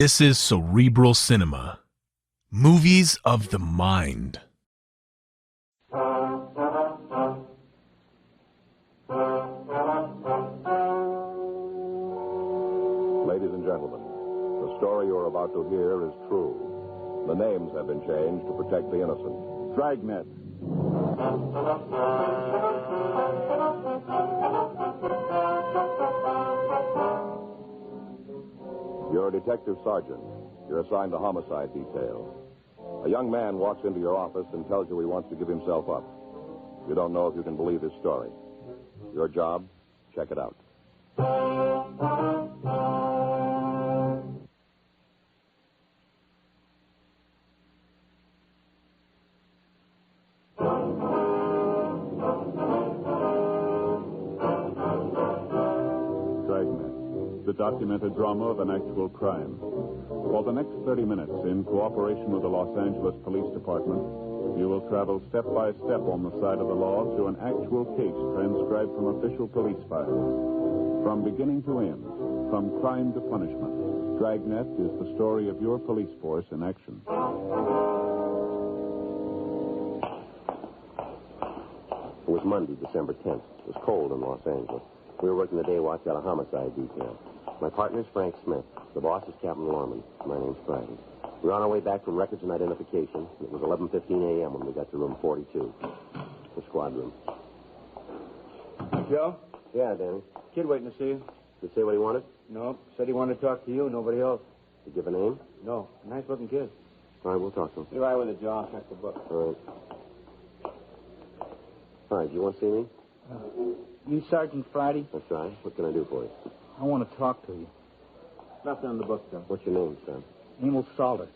This is Cerebral Cinema. Movies of the mind. Ladies and gentlemen, the story you're about to hear is true. The names have been changed to protect the innocent. Dragnet. You're a detective sergeant. You're assigned to homicide detail. A young man walks into your office and tells you he wants to give himself up. You don't know if you can believe his story. Your job? Check it out. The documented drama of an actual crime. For the next 30 minutes, in cooperation with the Los Angeles Police Department, you will travel step by step on the side of the law through an actual case transcribed from official police files. From beginning to end, from crime to punishment, Dragnet is the story of your police force in action. It was Monday, December 10th. It was cold in Los Angeles. We were working the day watch out of homicide detail. My partner's Frank Smith. The boss is Captain Lorman. My name's Friday. We were on our way back from records and identification. It was 11:15 a.m. when we got to room 42, the squad room. Joe? Yeah, Danny. Kid waiting to see you. Did he say what he wanted? No, said he wanted to talk to you, nobody else. Did you give a name? No, nice-looking kid. All right, we'll talk to him. Be right with it, Joe. I'll check the book. All right. All right, do you want to see me? You Sergeant Friday? That's right. What can I do for you? I want to talk to you. Nothing in the book, Joe. What's your name, son? Emil Salter.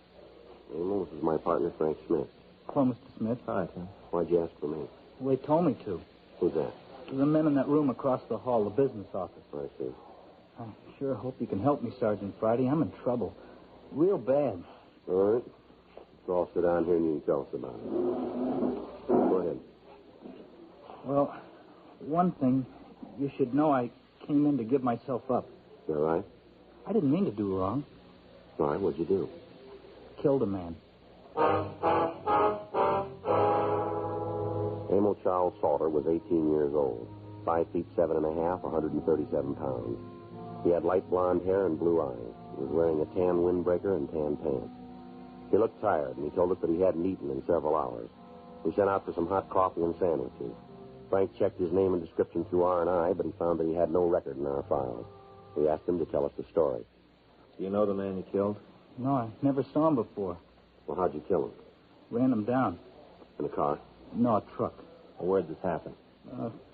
Emil, this is my partner, Frank Smith. Hello, Mr. Smith. Hi, Tim. Why'd you ask for me? Well, they told me to. Who's that? The men in that room across the hall, the business office. I see. I sure hope you can help me, Sergeant Friday. I'm in trouble. Real bad. All right. So I'll sit down here and you can tell us about it. Go ahead. Well, one thing, you should know I came in to give myself up. You all right? I didn't mean to do wrong. All right, what'd you do? Killed a man. Emil Charles Salter was 18 years old, 5 feet 7 1/2, 137 pounds. He had light blonde hair and blue eyes. He was wearing a tan windbreaker and tan pants. He looked tired, and he told us that he hadn't eaten in several hours. We sent out for some hot coffee and sandwiches. Frank checked his name and description through R&I, but he found that he had no record in our files. We asked him to tell us the story. Do you know the man you killed? No, I never saw him before. Well, how'd you kill him? Ran him down. In a car? No, a truck. Well, where'd this happen?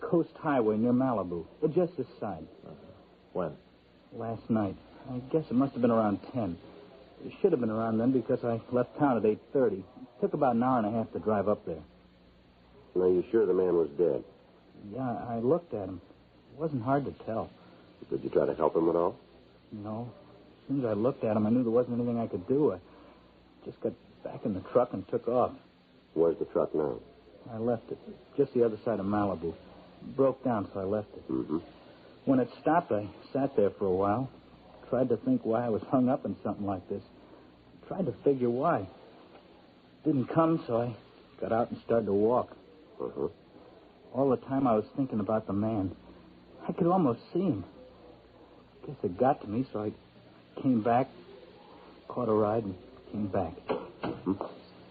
Coast Highway near Malibu. Just this side. When? Last night. I guess it must have been around 10. It should have been around then because I left town at 8:30. It took about an hour and a half to drive up there. Now, you sure the man was dead? Yeah, I looked at him. It wasn't hard to tell. Did you try to help him at all? No. As soon as I looked at him, I knew there wasn't anything I could do. I just got back in the truck and took off. Where's the truck now? I left it just the other side of Malibu. It broke down, so I left it. Mm-hmm. When it stopped, I sat there for a while. Tried to think why I was hung up in something like this. Tried to figure why. Didn't come, so I got out and started to walk. Uh-huh. All the time I was thinking about the man. I could almost see him. Guess it got to me, so I came back, caught a ride, and came back. Mm-hmm.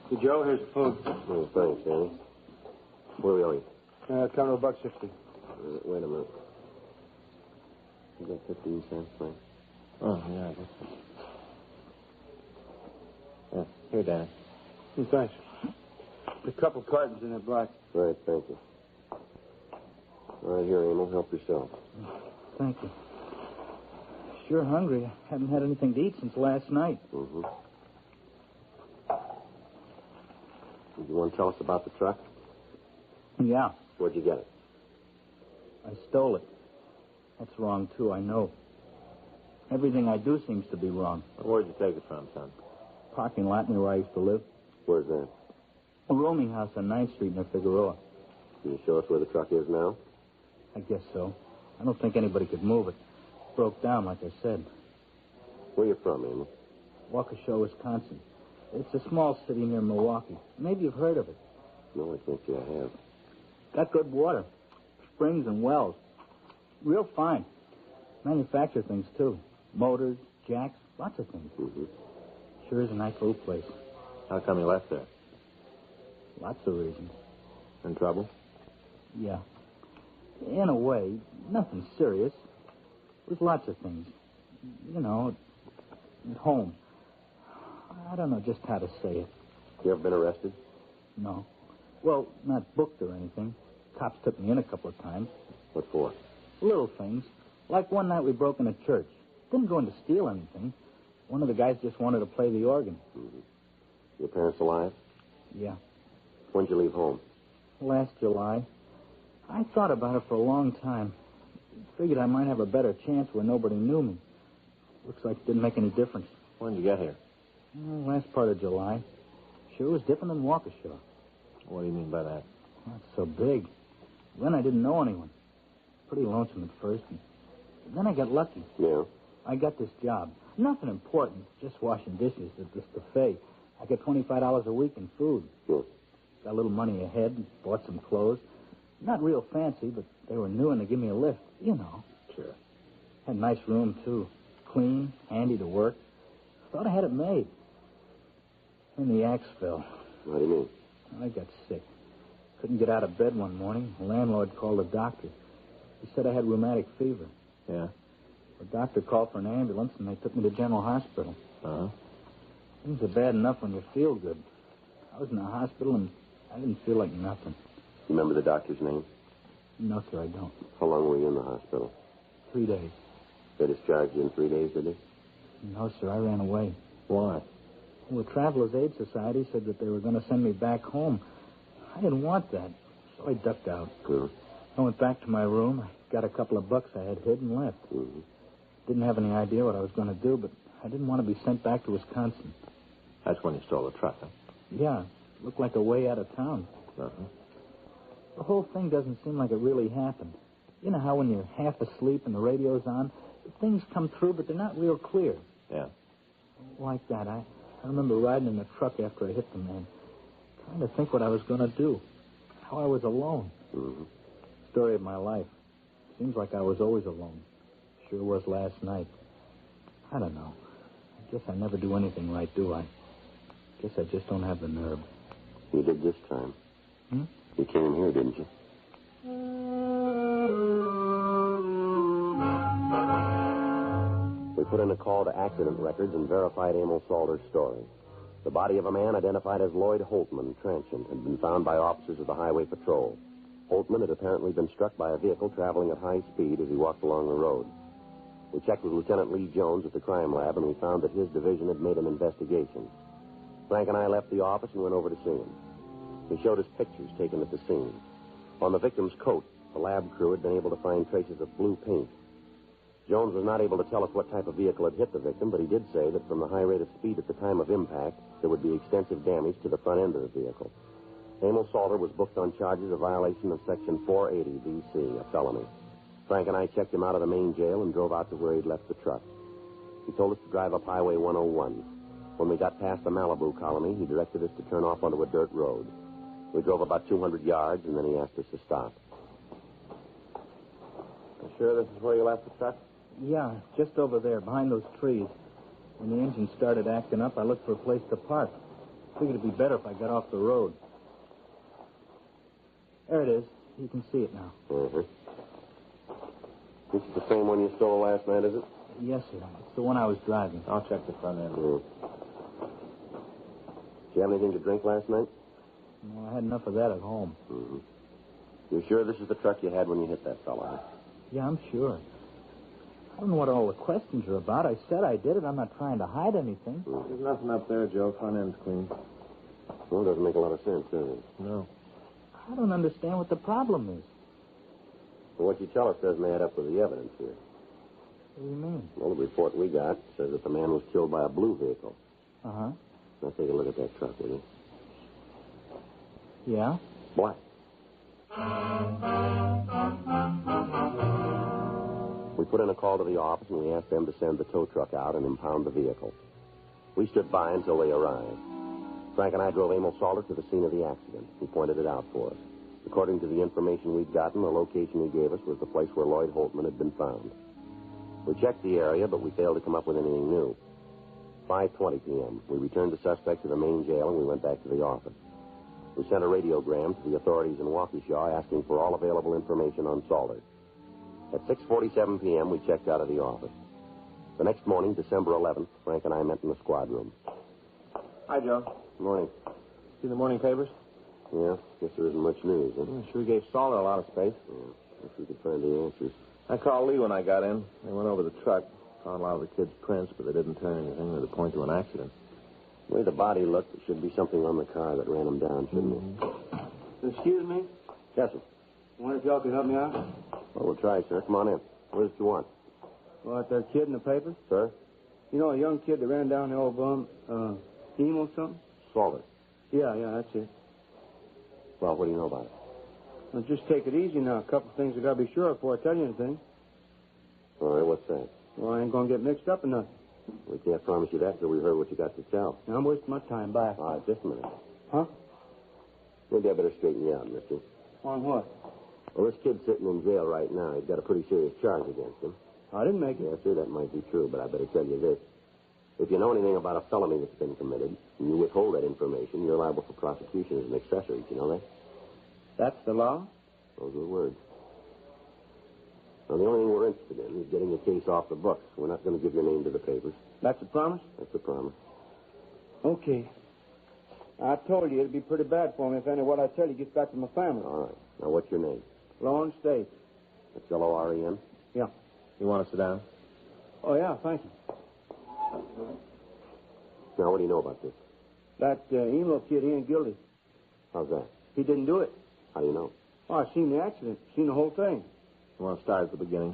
Hey, Joe, here's the food. Oh, thanks, Danny. Where are we going? Counter $1.60. Wait a minute. You got 15 cents, Frank? Oh, yeah, I guess so. Yeah, here, Danny. Thanks. A couple cartons in that black. Right, thank you. All right, here, Emil, help yourself. Thank you. Sure hungry. I haven't had anything to eat since last night. Mm-hmm. You want to tell us about the truck? Yeah, Where'd you get it? I stole it. That's wrong, too, I know. Everything I do seems to be wrong. Where'd you take it from, son? Parking lot near where I used to live. Where's that? A rooming house on 9th Street near Figueroa. Can you show us where the truck is now? I guess so. I don't think anybody could move it. Broke down, like I said. Where you from, Emil? Waukesha, Wisconsin. It's a small city near Milwaukee. Maybe you've heard of it. No, I can't say I have. Got good water. Springs and wells. Real fine. Manufacture things, too. Motors, jacks, lots of things. Mm-hmm. Sure is a nice little place. How come you left there? Lots of reasons. In trouble? Yeah. In a way, nothing serious. There's lots of things. You know, at home. I don't know just how to say it. You ever been arrested? No. Well, not booked or anything. Cops took me in a couple of times. What for? Little things. Like one night we broke in a church. Didn't go in to steal anything. One of the guys just wanted to play the organ. Mm-hmm. Your parents alive? Yeah. When'd you leave home? Last July. I thought about it for a long time. Figured I might have a better chance where nobody knew me. Looks like it didn't make any difference. When'd you get here? Well, last part of July. Sure was different than Waukesha. What do you mean by that? Not so big. Then I didn't know anyone. Pretty lonesome at first. And then I got lucky. Yeah? I got this job. Nothing important. Just washing dishes at this buffet. I get $25 a week in food. Yeah. Got a little money ahead. Bought some clothes. Not real fancy, but they were new and they give me a lift. You know. Sure. Had a nice room, too. Clean, handy to work. Thought I had it made. Then the axe fell. What do you mean? I got sick. Couldn't get out of bed one morning. The landlord called a doctor. He said I had rheumatic fever. Yeah? The doctor called for an ambulance, and they took me to General Hospital. Uh-huh. Things are bad enough when you feel good. I was in the hospital, and I didn't feel like nothing. You remember the doctor's name? No, sir, I don't. How long were you in the hospital? 3 days. They discharged you in 3 days, did they? No, sir, I ran away. Why? Well, the Travelers Aid Society said that they were going to send me back home. I didn't want that, so I ducked out. Mm-hmm. I went back to my room. I got a couple of bucks I had hid and left. Mm-hmm. Didn't have any idea what I was going to do, but I didn't want to be sent back to Wisconsin. That's when you stole the truck, huh? Yeah, looked like a way out of town. Uh-huh. The whole thing doesn't seem like it really happened. You know how when you're half asleep and the radio's on, things come through, but they're not real clear. Yeah. Like that. I remember riding in the truck after I hit the man, trying to think what I was going to do, how I was alone. Mm-hmm. Story of my life. Seems like I was always alone. Sure was last night. I don't know. I guess I never do anything right, do I? Guess I just don't have the nerve. You did this time. Hmm? You came here, didn't you? We put in a call to accident records and verified Emil Salter's story. The body of a man identified as Lloyd Holtman, transient, had been found by officers of the Highway Patrol. Holtman had apparently been struck by a vehicle traveling at high speed as he walked along the road. We checked with Lieutenant Lee Jones at the crime lab, and we found that his division had made an investigation. Frank and I left the office and went over to see him. He showed us pictures taken at the scene. On the victim's coat, the lab crew had been able to find traces of blue paint. Jones was not able to tell us what type of vehicle had hit the victim, but he did say that from the high rate of speed at the time of impact, there would be extensive damage to the front end of the vehicle. Emil Salter was booked on charges of violation of Section 480 V.C., a felony. Frank and I checked him out of the main jail and drove out to where he'd left the truck. He told us to drive up Highway 101. When we got past the Malibu colony, he directed us to turn off onto a dirt road. We drove about 200 yards, and then he asked us to stop. You sure this is where you left the truck? Yeah, just over there, behind those trees. When the engine started acting up, I looked for a place to park. Figured it'd be better if I got off the road. There it is. You can see it now. Mm-hmm. This is the same one you stole last night, is it? Yes, sir. It's the one I was driving. I'll check the front end. Mm. Did you have anything to drink last night? No, I had enough of that at home. Mm-hmm. You sure this is the truck you had when you hit that fella? Yeah, I'm sure. I don't know what all the questions are about. I said I did it. I'm not trying to hide anything. There's nothing up there, Joe. Front end's clean. Well, it doesn't make a lot of sense, does it? No. I don't understand what the problem is. Well, what you tell us doesn't add up with the evidence here. What do you mean? Well, the report we got says that the man was killed by a blue vehicle. Uh-huh. Now, take a look at that truck, will you? Yeah? Black. We put in a call to the office, and we asked them to send the tow truck out and impound the vehicle. We stood by until they arrived. Frank and I drove Emil Salter to the scene of the accident. He pointed it out for us. According to the information we'd gotten, the location he gave us was the place where Lloyd Holtman had been found. We checked the area, but we failed to come up with anything new. 5:20 p.m. We returned the suspect to the main jail, and we went back to the office. We sent a radiogram to the authorities in Waukesha asking for all available information on Salter. At 6:47 p.m., we checked out of the office. The next morning, December 11th, Frank and I met in the squad room. Hi, Joe. Good morning. See the morning papers? Yeah, guess there isn't much news, huh? Sure gave Salter a lot of space. Yeah, if we could find the answers. I called Lee when I got in. They went over the truck, found a lot of the kids' prints, but they didn't turn anything that would point to an accident. The way the body looked, there should be something on the car that ran him down, shouldn't it? Excuse me? Yes, sir. I wonder if y'all can help me out? Well, we'll try, sir. Come on in. What is it you want? What, that kid in the paper? Sir? You know, a young kid that ran down the old bum, Emo something? Salter. Yeah, that's it. Well, what do you know about it? Well, just take it easy now. A couple of things I gotta be sure of before I tell you anything. All right, what's that? Well, I ain't gonna get mixed up in nothing. We can't promise you that until we've heard what you got to tell. Now, I'm wasting my time. Bye. All right, just a minute. Huh? Maybe I better straighten you out, mister. On what? Well, this kid's sitting in jail right now. He's got a pretty serious charge against him. I didn't make it. Yeah, sir, that might be true, but I better tell you this. If you know anything about a felony that's been committed, and you withhold that information, you're liable for prosecution as an accessory. Do you know that? That's the law? Those are the words. Now, the only thing we're interested in is getting the case off the books. We're not going to give your name to the papers. That's a promise? That's a promise. Okay. I told you it'd be pretty bad for me if any of what I tell you gets back to my family. All right. Now, what's your name? Lawrence State. That's Loren? Yeah. You want to sit down? Oh, yeah, thank you. Now, what do you know about this? That emo kid, he ain't guilty. How's that? He didn't do it. How do you know? Oh, I seen the accident. Seen the whole thing. You want to start at the beginning?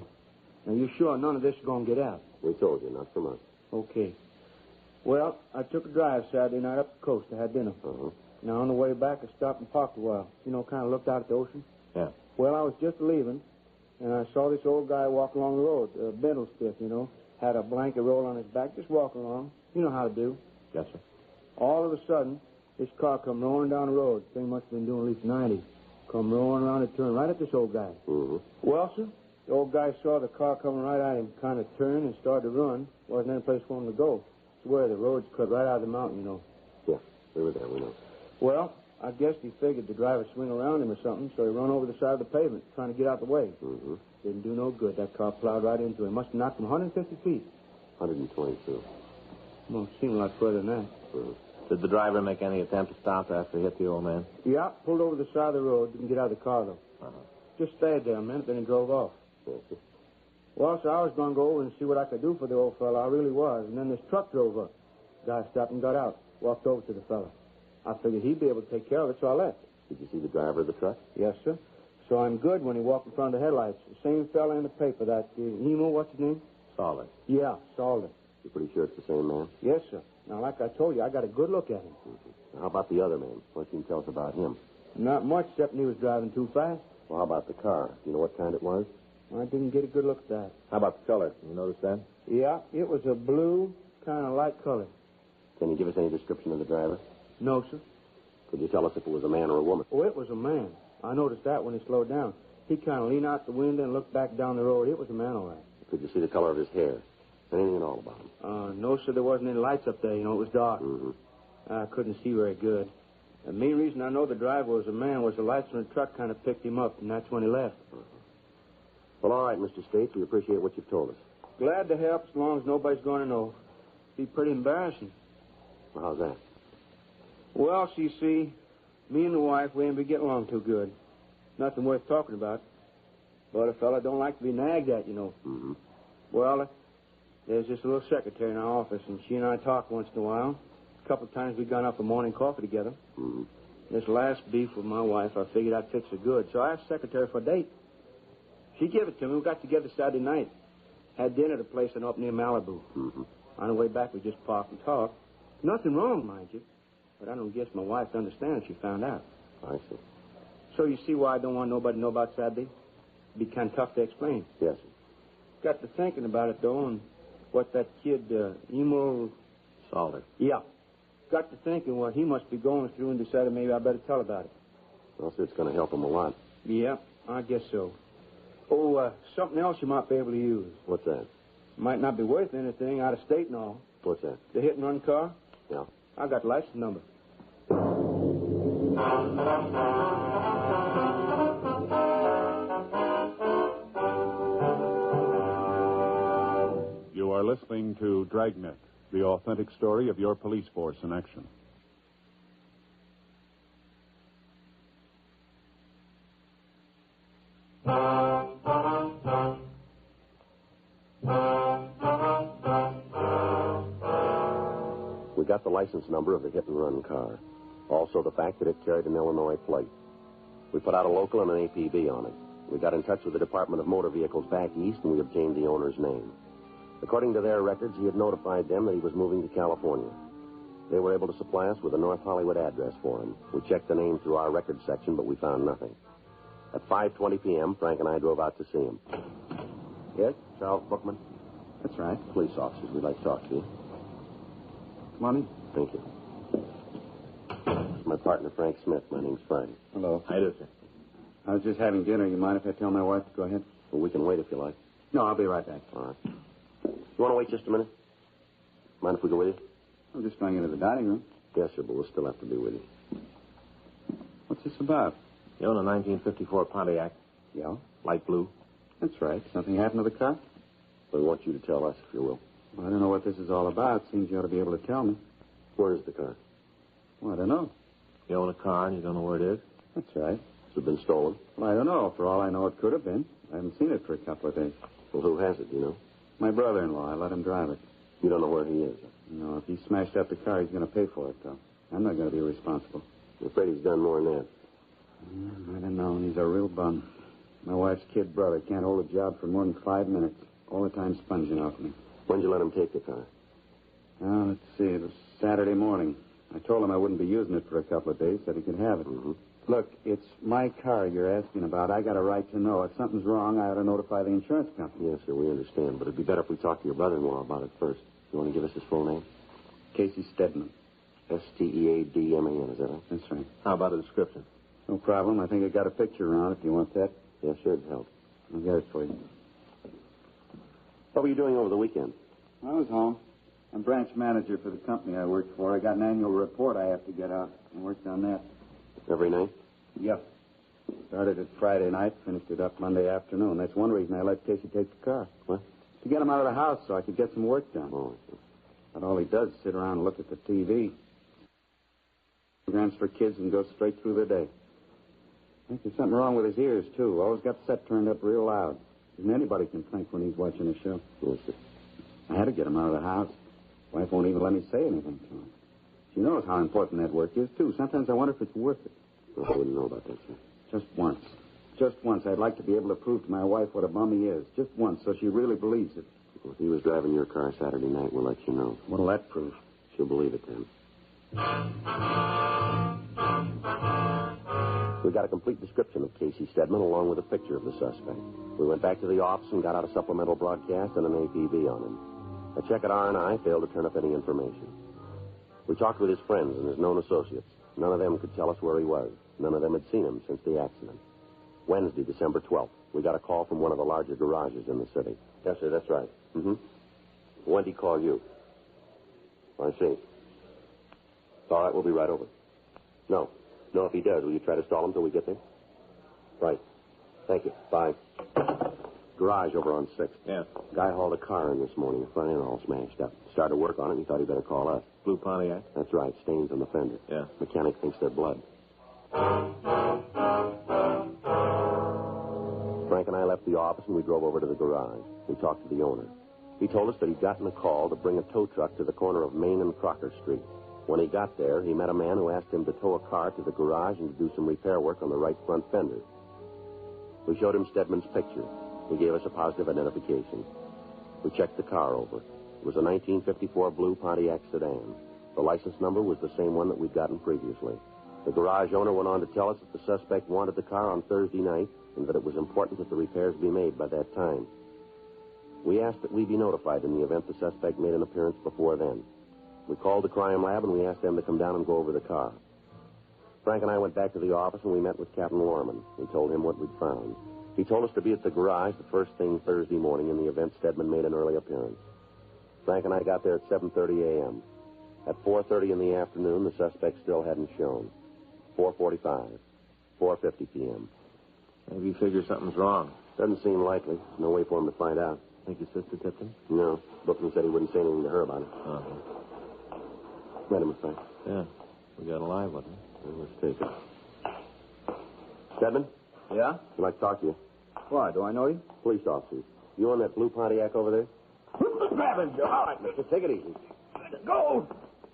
Now, you sure none of this is going to get out? We told you, not from us. Okay. Well, I took a drive Saturday night up the coast. I had dinner. Uh-huh. Now, on the way back, I stopped and parked a while. You know, kind of looked out at the ocean. Yeah. Well, I was just leaving, and I saw this old guy walk along the road, a bendel stiff, you know. Had a blanket roll on his back, just walking along. You know how to do. Yes, sir. All of a sudden, this car come rolling down the road. Thing must have been doing at least 90. Come rolling around and turned right at this old guy. Mm-hmm. Well, sir, the old guy saw the car coming right at him, kind of turned and started to run. Wasn't any place for him to go. It's where the road's cut right out of the mountain, you know. Yeah, we were there, we know. Well, I guess he figured the driver swing around him or something, so he run over the side of the pavement, trying to get out the way. Mm-hmm. Didn't do no good. That car plowed right into him. Must have knocked him 150 feet. 122. Well, it seemed a lot further than that. Mm-hmm. Did the driver make any attempt to stop after he hit the old man? Yeah, pulled over the side of the road. Didn't get out of the car, though. Uh-huh. Just stayed there a minute, then he drove off. Yes, sir. Well, so I was going to go over and see what I could do for the old fella. I really was. And then this truck drove up. Guy stopped and got out. Walked over to the fella. I figured he'd be able to take care of it, so I left. Did you see the driver of the truck? Yes, sir. So I'm good when he walked in front of the headlights. The same fella in the paper, that Emo, what's his name? Solid. Yeah, Salter. You're pretty sure it's the same man? Yes, sir. Now, like I told you, I got a good look at him. Mm-hmm. Now, how about the other man? What can you tell us about him? Not much, except he was driving too fast. Well, how about the car? Do you know what kind it was? I didn't get a good look at that. How about the color? You notice that? Yeah, it was a blue, kind of light color. Can you give us any description of the driver? No, sir. Could you tell us if it was a man or a woman? Oh, it was a man. I noticed that when he slowed down. He kind of leaned out the window and looked back down the road. It was a man, all right. Could you see the color of his hair? Anything at all about him? No, sir, there wasn't any lights up there. You know, it was dark. Mm-hmm. I couldn't see very good. The main reason I know the driver was a man was the lights from the truck kind of picked him up, and that's when he left. Well, all right, Mr. States. We appreciate what you've told us. Glad to help as long as nobody's going to know. Be pretty embarrassing. Well, how's that? Well, so you see, me and the wife, we ain't been getting along too good. Nothing worth talking about. But a fella don't like to be nagged at, you know. Mm-hmm. Well, there's this little secretary in our office, and she and I talk once in a while. A couple of times we've gone out for morning coffee together. Mm-hmm. This last beef with my wife, I figured I'd fix her good. So I asked the secretary for a date. She gave it to me. We got together Saturday night. Had dinner at a place up near Malibu. Mm-hmm. On the way back, we just parked and talked. Nothing wrong, mind you. But I don't guess my wife would understand if she found out. I see. So you see why I don't want nobody to know about Saturday? It'd be kind of tough to explain. Yes, sir. Got to thinking about it, though, and what that kid, Emo Salter. Yeah. Got to thinking what he must be going through and decided maybe I better tell about it. Well, so it's going to help him a lot. Yeah, I guess so. Oh, something else you might be able to use. What's that? Might not be worth anything out of state and all. What's that? The hit-and-run car? Yeah. I got the license number. You are listening to Dragnet, the authentic story of your police force in action. We got the license number of the hit-and-run car. Also the fact that it carried an Illinois plate. We put out a local and an APB on it. We got in touch with the Department of Motor Vehicles back east, and we obtained the owner's name. According to their records, he had notified them that he was moving to California. They were able to supply us with a North Hollywood address for him. We checked the name through our records section, but we found nothing. At 5:20 p.m., Frank and I drove out to see him. Yes, Charles Bookman? That's right. Police officers, we'd like to talk to you. Come on in. Thank you. This is my partner, Frank Smith. My name's Frank. Hello. How do you, sir? I was just having dinner. You mind if I tell my wife to go ahead? Well, we can wait if you like. No, I'll be right back. All right. You want to wait just a minute? Mind if we go with you? I'm just going into the dining room. Yes, sir, but we'll still have to be with you. What's this about? You own a 1954 Pontiac, Yeah, light blue. that's right. Something happened to the car? We want you to tell us, if you will. Well, I don't know what this is all about. Seems you ought to be able to tell me. Where is the car? Well, I don't know. You own a car and you don't know where it is? That's right. Has it been stolen? Well, I don't know. For all I know, it could have been. I haven't seen it for a couple of days. Well, who has it, do you know? My brother-in-law. I let him drive it. You don't know where he is. No, if he smashed up the car, he's going to pay for it, though. I'm not going to be responsible. I'm afraid he's done more than that. I don't know. He's a real bum. My wife's kid brother can't hold a job for more than 5 minutes. All the time sponging off me. When'd you let him take the car? Well, let's see. It was Saturday morning. I told him I wouldn't be using it for a couple of days, said he could have it. Mm-hmm. Look, it's my car you're asking about. I got a right to know. If something's wrong, I ought to notify the insurance company. Yes, sir, we understand. But it'd be better if we talked to your brother-in-law about it first. You want to give us his full name? Casey Stedman. Steadman, is that right? That's right. How about a description? No problem. I think I got a picture around if you want that. Yes, sure, it'd help. I'll get it for you. What were you doing over the weekend? I was home. I'm branch manager for the company I work for. I got an annual report I have to get out. I worked on that. Every night? Yep. Started it Friday night, finished it up Monday afternoon. That's one reason I let Casey take the car. What? To get him out of the house so I could get some work done. Oh, But all he does is sit around and look at the TV. Programs for kids and goes straight through the day. I think there's something wrong with his ears, too. Always got the set turned up real loud. And anybody can think when he's watching a show. yes, sir. I had to get him out of the house. Wife won't even let me say anything to him. She knows how important that work is, too. Sometimes I wonder if it's worth it. Well, I wouldn't know about that, sir. Just once. Just once. I'd like to be able to prove to my wife what a bum he is. Just once, so she really believes it. Well, if he was driving your car Saturday night, we'll let you know. What'll that prove? She'll believe it then. We got a complete description of Casey Stedman along with a picture of the suspect. We went back to the office and got out a supplemental broadcast and an APB on him. A check at R&I failed to turn up any information. We talked with his friends and his known associates. None of them could tell us where he was. None of them had seen him since the accident. Wednesday, December 12th, we got a call from one of the larger garages in the city. Yes, sir, that's right. Mm-hmm. When did he call you? I see. All right, we'll be right over. No, if he does, will you try to stall him till we get there? Right. Thank you. Bye. Garage over on 6th. Yeah. Guy hauled a car in this morning. The front end all smashed up. Started work on it, and he thought he better call us. Blue Pontiac? That's right. Stains on the fender. Yeah. Mechanic thinks they're blood. Frank and I left the office, and we drove over to the garage. We talked to the owner. He told us that he'd gotten a call to bring a tow truck to the corner of Main and Crocker Street. When he got there, he met a man who asked him to tow a car to the garage and to do some repair work on the right front fender. We showed him Stedman's picture. He gave us a positive identification. We checked the car over. It was a 1954 blue Pontiac sedan. The license number was the same one that we'd gotten previously. The garage owner went on to tell us that the suspect wanted the car on Thursday night and that it was important that the repairs be made by that time. We asked that we be notified in the event the suspect made an appearance before then. We called the crime lab, and we asked them to come down and go over the car. Frank and I went back to the office, and we met with Captain Lorman. We told him what we'd found. He told us to be at the garage the first thing Thursday morning in the event Stedman made an early appearance. Frank and I got there at 7:30 a.m. At 4:30 in the afternoon, the suspect still hadn't shown. 4:45, 4:50 p.m. Maybe you figure something's wrong. Doesn't seem likely. There's no way for him to find out. Think his sister tipped him? No. Bookman said he wouldn't say anything to her about it. Uh-huh. Met him, Frank. Yeah. We got a live one, huh? Well, let's take it. Stedman? Yeah? I'd like to talk to you. Why, do I know you? Police officers. You on that blue Pontiac over there? Grab him, Joe. All right, mister. Take it easy. Go!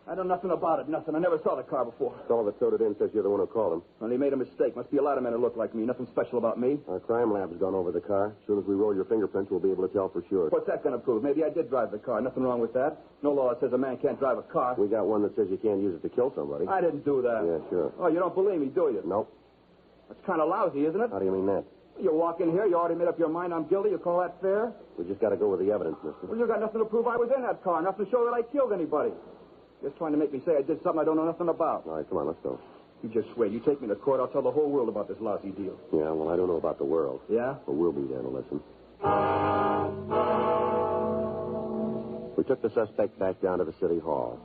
I know nothing about it, nothing. I never saw the car before. Fellow that towed it in says you're the one who called him. Well, he made a mistake. Must be a lot of men who look like me. Nothing special about me. Our crime lab has gone over the car. As soon as we roll your fingerprints, we'll be able to tell for sure. What's that going to prove? Maybe I did drive the car. Nothing wrong with that. No law that says a man can't drive a car. We got one that says you can't use it to kill somebody. I didn't do that. Yeah, sure. Oh, you don't believe me, do you? Nope. That's kind of lousy, isn't it? How do you mean that? You walk in here, you already made up your mind I'm guilty. You call that fair? We just got to go with the evidence, mister. Well, you got nothing to prove I was in that car. Nothing to show that I killed anybody. Just trying to make me say I did something I don't know nothing about. All right, come on, let's go. You just wait. You take me to court, I'll tell the whole world about this lousy deal. Yeah, well, I don't know about the world. Yeah? But we'll be there to listen. We took the suspect back down to the city hall.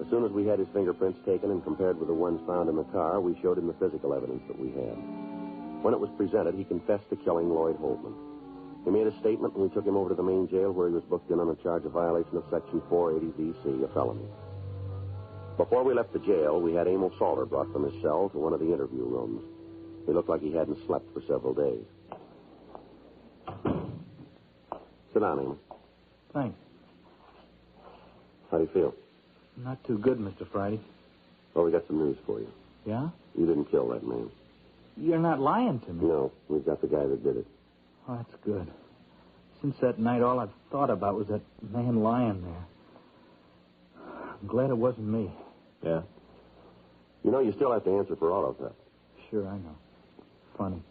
As soon as we had his fingerprints taken and compared with the ones found in the car, we showed him the physical evidence that we had. When it was presented, he confessed to killing Lloyd Holtman. He made a statement, and we took him over to the main jail where he was booked in on a charge of violation of Section 480 V.C., a felony. Before we left the jail, we had Emil Salter brought from his cell to one of the interview rooms. He looked like he hadn't slept for several days. Sit down, Emil. Thanks. How do you feel? Not too good, Mr. Friday. Well, we got some news for you. Yeah? You didn't kill that man. You're not lying to me. No, we've got the guy that did it. Oh, that's good. Since that night, all I've thought about was that man lying there. I'm glad it wasn't me. Yeah? You know, you still have to answer for auto theft. Sure, I know. Funny.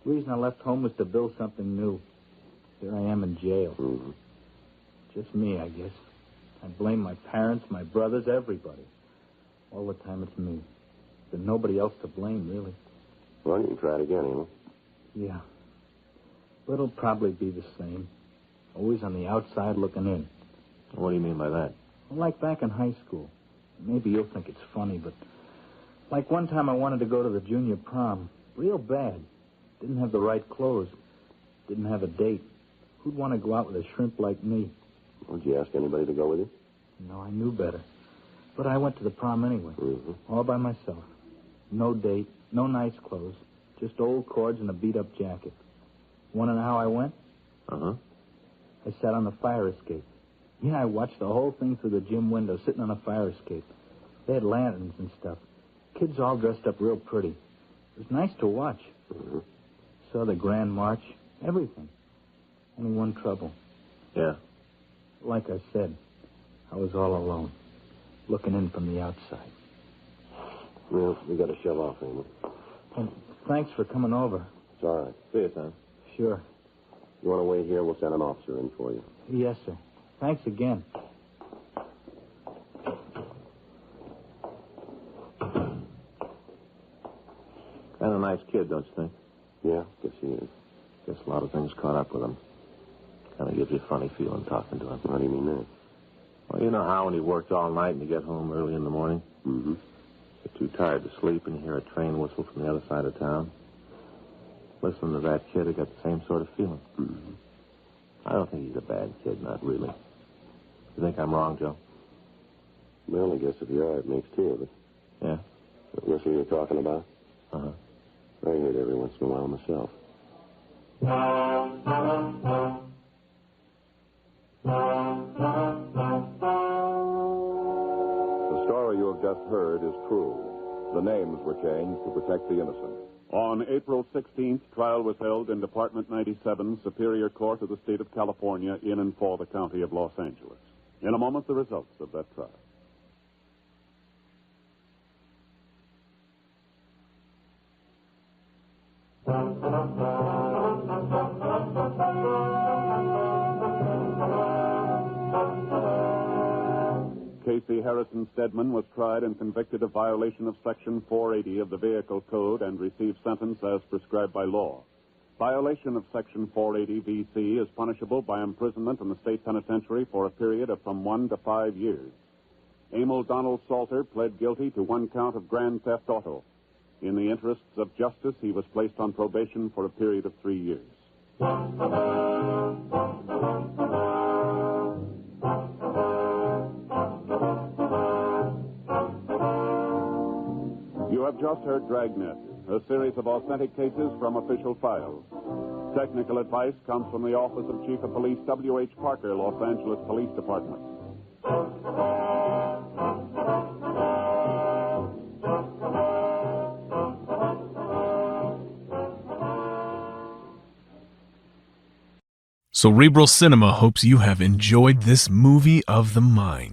The reason I left home was to build something new. Here I am in jail. Mm-hmm. Just me, I guess. I blame my parents, my brothers, everybody. All the time it's me. There's nobody else to blame, really. Well, you can try it again, Emil. Yeah. But it'll probably be the same. Always on the outside looking in. What do you mean by that? Like back in high school. Maybe you'll think it's funny, but... Like one time I wanted to go to the junior prom. Real bad. Didn't have the right clothes. Didn't have a date. Who'd want to go out with a shrimp like me? Well, did you ask anybody to go with you? No, I knew better. But I went to the prom anyway. Mm-hmm. All by myself. No date, no nice clothes. Just old cords and a beat-up jacket. Want to know how I went? Uh-huh. I sat on the fire escape. Yeah, I watched the whole thing through the gym window, sitting on a fire escape. They had lanterns and stuff. Kids all dressed up real pretty. It was nice to watch. Mm-hmm. Saw the Grand March, everything. Only one trouble. Yeah. Like I said, I was all alone, looking in from the outside. Well, we got to shove off, Emil. And thanks for coming over. It's all right. See you, son. Sure. You want to wait here? We'll send an officer in for you. Yes, sir. Thanks again. Kind of nice kid, don't you think? Yeah, guess he is. Guess a lot of things caught up with him. Kind of gives you a funny feeling talking to him. How do you mean that? Well, you know how when he worked all night and you get home early in the morning? Mm-hmm. You're too tired to sleep and you hear a train whistle from the other side of town. Listening to that kid, I got the same sort of feeling. Mm-hmm. I don't think he's a bad kid, not really. You think I'm wrong, Joe? Well, I guess if you are, it makes two of us. Yeah? That whistle you're talking about? Uh-huh. I hear it every once in a while myself. The story you have just heard is true. The names were changed to protect the innocent. On April 16th, trial was held in Department 97, Superior Court of the State of California, in and for the County of Los Angeles. In a moment, the results of that trial. Casey Jeffrey Harrison Stedman was tried and convicted of violation of Section 480 of the Vehicle Code and received sentence as prescribed by law. Violation of Section 480 VC is punishable by imprisonment in the state penitentiary for a period of from 1 to 5 years. Emil Donald Salter pled guilty to 1 count of grand theft auto. In the interests of justice, he was placed on probation for a period of 3 years. You have just heard Dragnet, a series of authentic cases from official files. Technical advice comes from the Office of Chief of Police W.H. Parker, Los Angeles Police Department. Cerebral Cinema hopes you have enjoyed this movie of the mind.